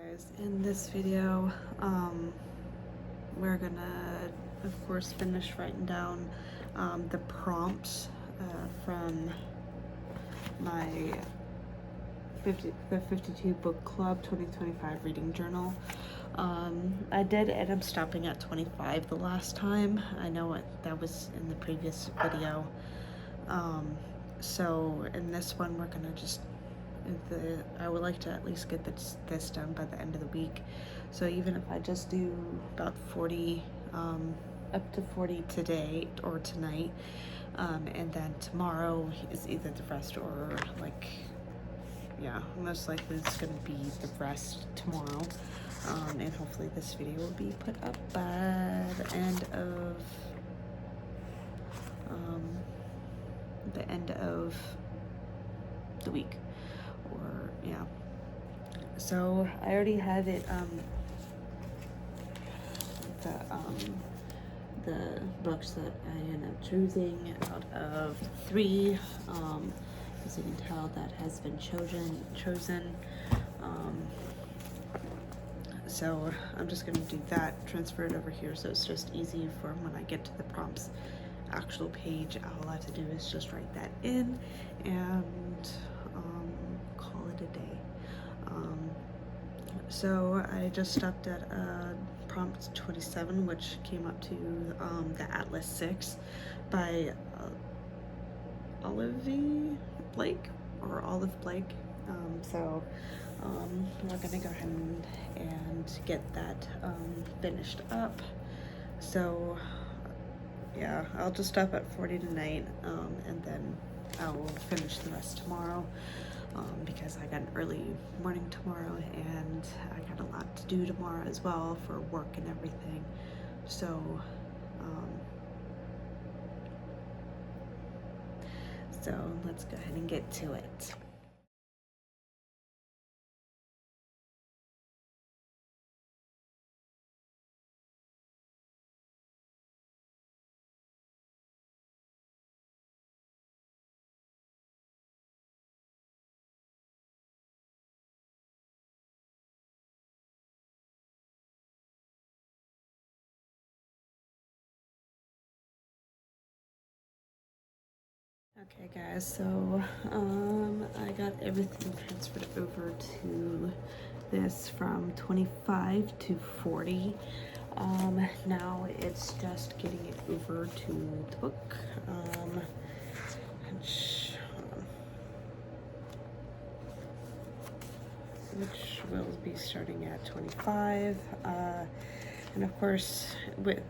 Guys, in this video, we're gonna, of course, finish writing down the prompts from my the 52 Book Club 2025 Reading Journal. I did end up stopping at 25 the last time. I know that was in the previous video. So in this one, we're gonna just I would like to at least get this done by the end of the week. So even if I just do about 40, up to 40 today or tonight, and then tomorrow is either the rest or most likely it's going to be the rest tomorrow. And hopefully this video will be put up by the end of the week. Or yeah, so I already have it the books that I end up choosing out of 3, as you can tell, that has been chosen. So I'm just going to do that, transfer it over here, so it's just easy for when I get to the prompts actual page. All I have to do is just write that in and call it a day. So I just stopped at prompt 27, which came up to the Atlas 6 by Olive Blake. So we're gonna go ahead and get that finished up. So yeah, I'll just stop at 40 tonight, and then I will finish the rest tomorrow, because I got an early morning tomorrow and I got a lot to do tomorrow as well for work and everything. So let's go ahead and get to it. Okay guys, so I got everything transferred over to this from 25 to 40. Now it's just getting it over to the book, which will be starting at 25. And of course,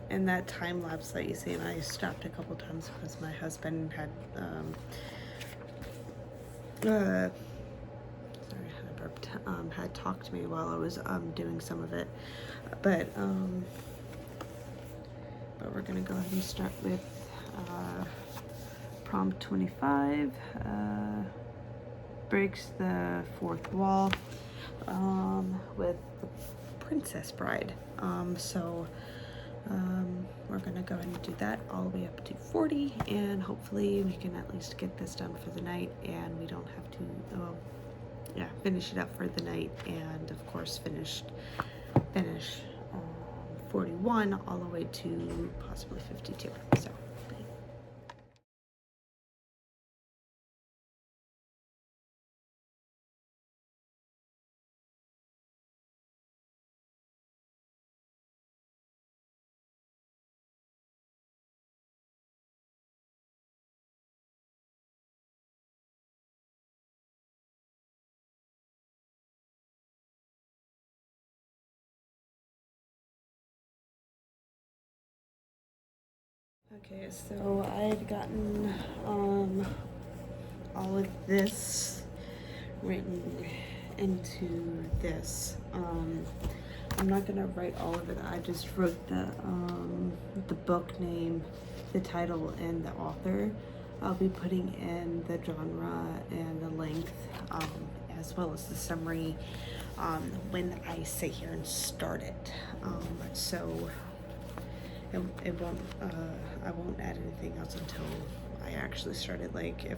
in that time lapse that you see, and I stopped a couple times because my husband had, sorry, I burped, had talked to me while I was doing some of it. But we're gonna go ahead and start with prompt 25. Breaks the fourth wall with the Princess Bride. We're gonna go ahead and do that all the way up to 40, and hopefully we can at least get this done for the night, and we don't have to finish it up for the night, and of course finish 41 all the way to possibly 52. So okay, so I had gotten all of this written into this. I'm not gonna write all of it. I just wrote the book name, the title, and the author. I'll be putting in the genre and the length, as well as the summary, when I sit here and start it. So it won't, I won't add anything else until I actually start it. Like if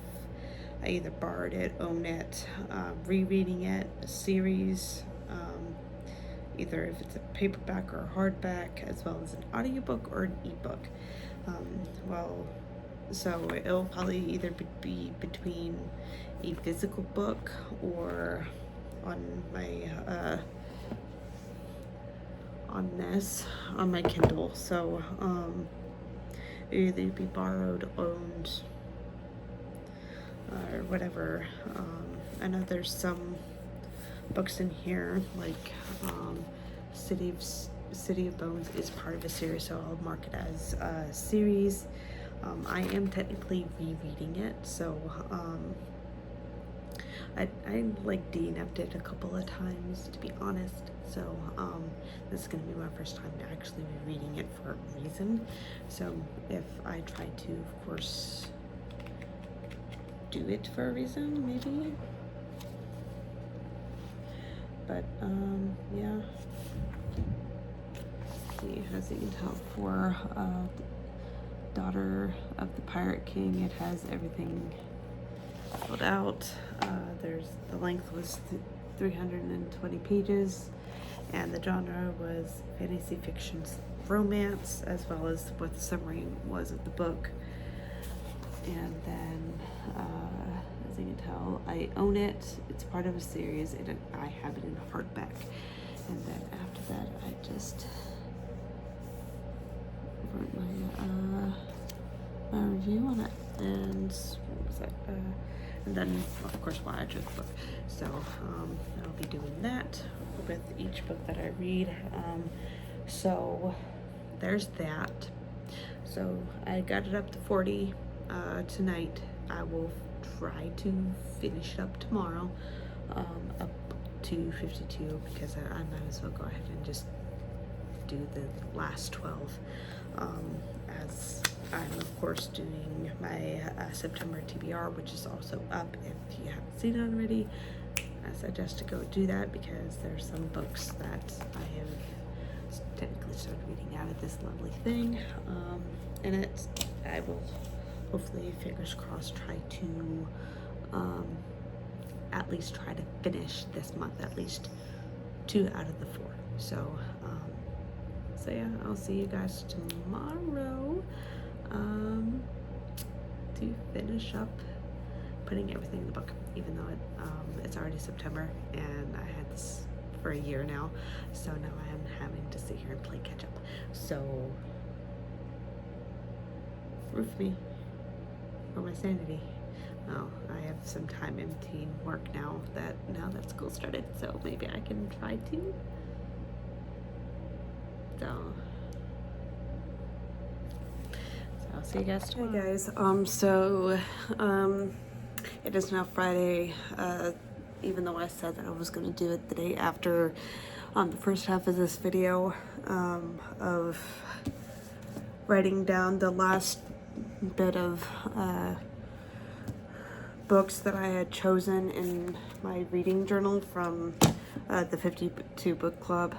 I either borrowed it, own it, rereading it, a series, either if it's a paperback or a hardback, as well as an audiobook or an ebook. Well, so it'll probably either be between a physical book or on my on my Kindle. So either be borrowed, owned, or whatever. I know there's some books in here, like City of Bones is part of a series, so I'll mark it as a series. I am technically rereading it, so I like DNF'd it a couple of times, to be honest. So this is gonna be my first time actually rereading it for a reason. So if I try to, of course, do it for a reason, maybe. But yeah. See, as you can tell, for Daughter of the Pirate King, it has everything filled out. There's the length was 320 pages, and the genre was fantasy fiction romance, as well as what the summary was of the book. And then as you can tell, I own it. It's part of a series, and I have it in hardback. And then after that, I just wrote my review on it. And what was that? And then, of course, why I chose the book. So I'll be doing that with each book that I read. So there's that. So I got it up to 40 tonight. I will try to finish it up tomorrow, up to 52, because I might as well go ahead and just do the last 12, as I'm of course doing my September TBR, which is also up. If you haven't seen it already, I suggest to go do that, because there's some books that I have technically started reading out of this lovely thing, and I will hopefully, fingers crossed, try to at least try to finish this month at least 2 out of the 4. So yeah, I'll see you guys tomorrow to finish up putting everything in the book, even though it's already September and I had this for a year now, so now I am having to sit here and play catch up. So roof me for my sanity. Well, I have some time in between work now that school started, so maybe I can try to. So I'll see you guys tomorrow. Hey guys, it is now Friday, even though I said that I was going to do it the day after the first half of this video, of writing down the last bit of books that I had chosen in my reading journal from the 52 book club.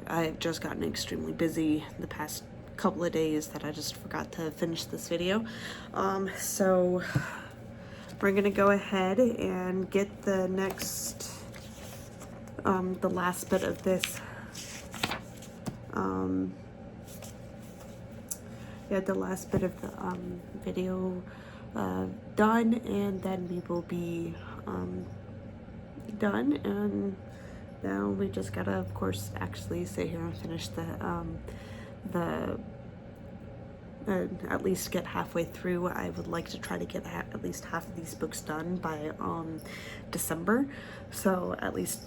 I've just gotten extremely busy the past couple of days that I just forgot to finish this video. So we're gonna go ahead and get the next the last bit of this the last bit of the video done, and then we will be done, and now we just gotta, of course, actually sit here and finish at least get halfway through. I would like to try to get at least half of these books done by December, so at least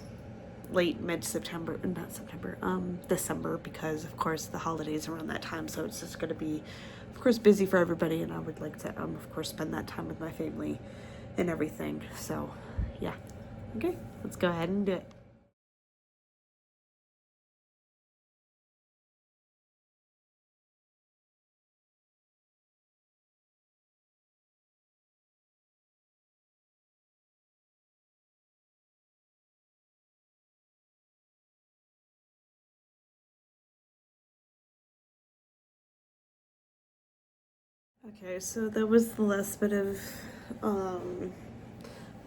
late mid-September, not September, December, because of course the holidays around that time, so it's just going to be, of course, busy for everybody, and I would like to of course spend that time with my family and everything. So yeah, okay, let's go ahead and do it. Okay, so that was the last bit of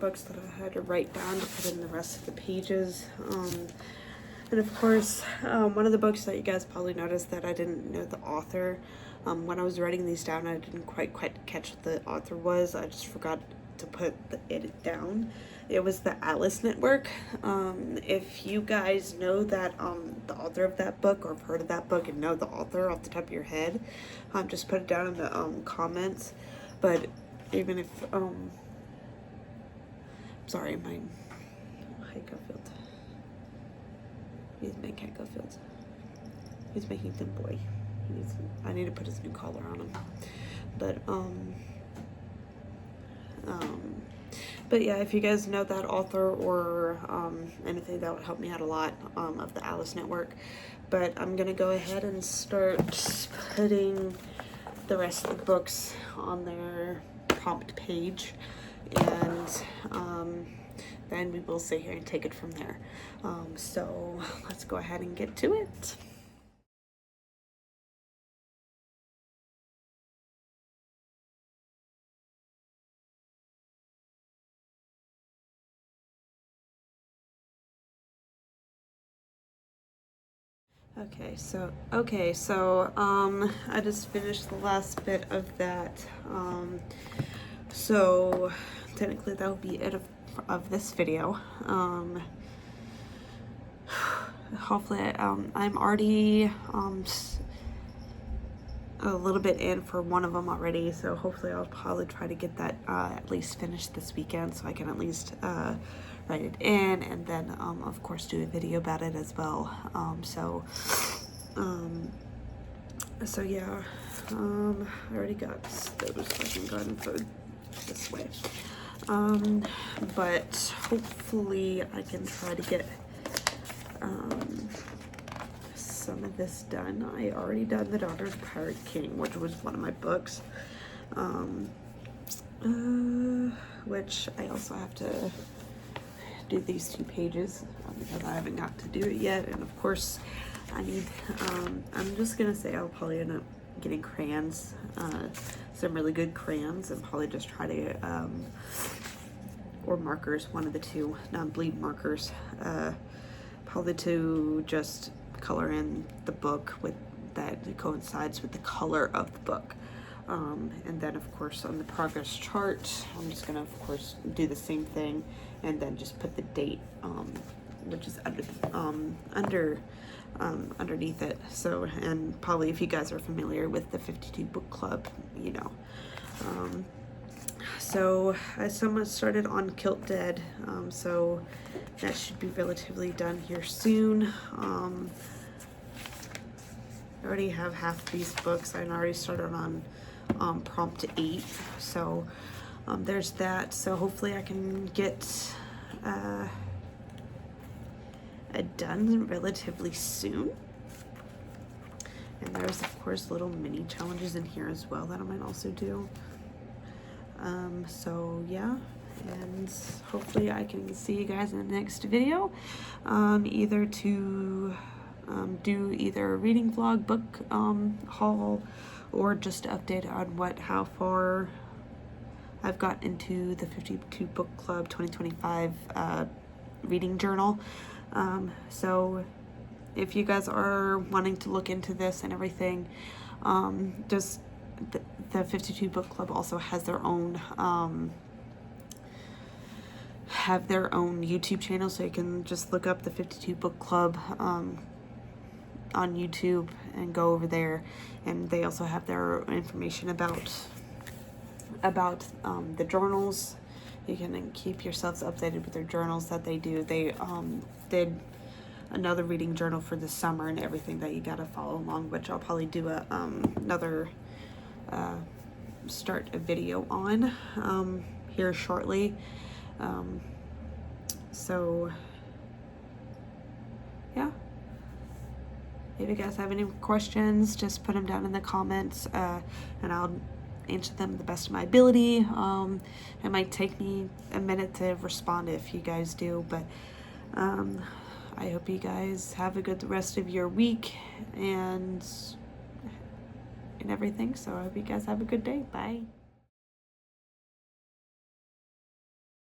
books that I had to write down to put in the rest of the pages. And of course, one of the books that you guys probably noticed that I didn't know the author. When I was writing these down, I didn't quite catch what the author was. I just forgot to put it down. It was the Atlas Network. If you guys know that the author of that book, or have heard of that book and know the author off the top of your head, just put it down in the comments. But even if sorry, my Garfield. He's making Cat Garfield. He's making Thin Boy. I need to put his new collar on him. But yeah, if you guys know that author or anything, that would help me out a lot, of the Atlas Network. But I'm gonna go ahead and start putting the rest of the books on their prompt page, and then we will sit here and take it from there. So let's go ahead and get to it. Okay, so I just finished the last bit of that. So technically that will be it of this video. Hopefully, I'm already a little bit in for one of them already, so hopefully I'll probably try to get that at least finished this weekend, so I can at least write it in, and then of course do a video about it as well. So yeah, I already got those, so I can go ahead and put it this way. But hopefully I can try to get some of this done. I already done The Daughter of Pirate King, which was one of my books, which I also have to do these 2 pages because I haven't got to do it yet. And of course I need, I'm just gonna say I'll probably end up getting crayons, some really good crayons, and probably just try to, or markers, one of the 2, non-bleed markers, probably to just color in the book with that coincides with the color of the book. And then of course on the progress chart, I'm just gonna of course do the same thing, and then just put the date, which is underneath it. So, and probably if you guys are familiar with the 52 book club, you know. So I somewhat started on Kilt Dead, so that should be relatively done here soon. I already have half of these books. I already started on prompt 8, so there's that. So hopefully I can get it done relatively soon. And there's of course little mini challenges in here as well that I might also do. So yeah, and hopefully I can see you guys in the next video, either to do either a reading vlog, book haul, or just update on how far I've got into the 52 Book Club 2025 reading journal. So if you guys are wanting to look into this and everything, just the 52 Book Club also has their own YouTube channel, so you can just look up the 52 Book Club on YouTube and go over there, and they also have their information about the journals. You can keep yourselves updated with their journals that they do. They did another reading journal for the summer and everything that you gotta follow along, which I'll probably do another start a video on here shortly. So yeah, if you guys have any questions, just put them down in the comments, and I'll answer them the best of my ability. It might take me a minute to respond if you guys do, but I hope you guys have a good rest of your week and everything. So I hope you guys have a good day. Bye.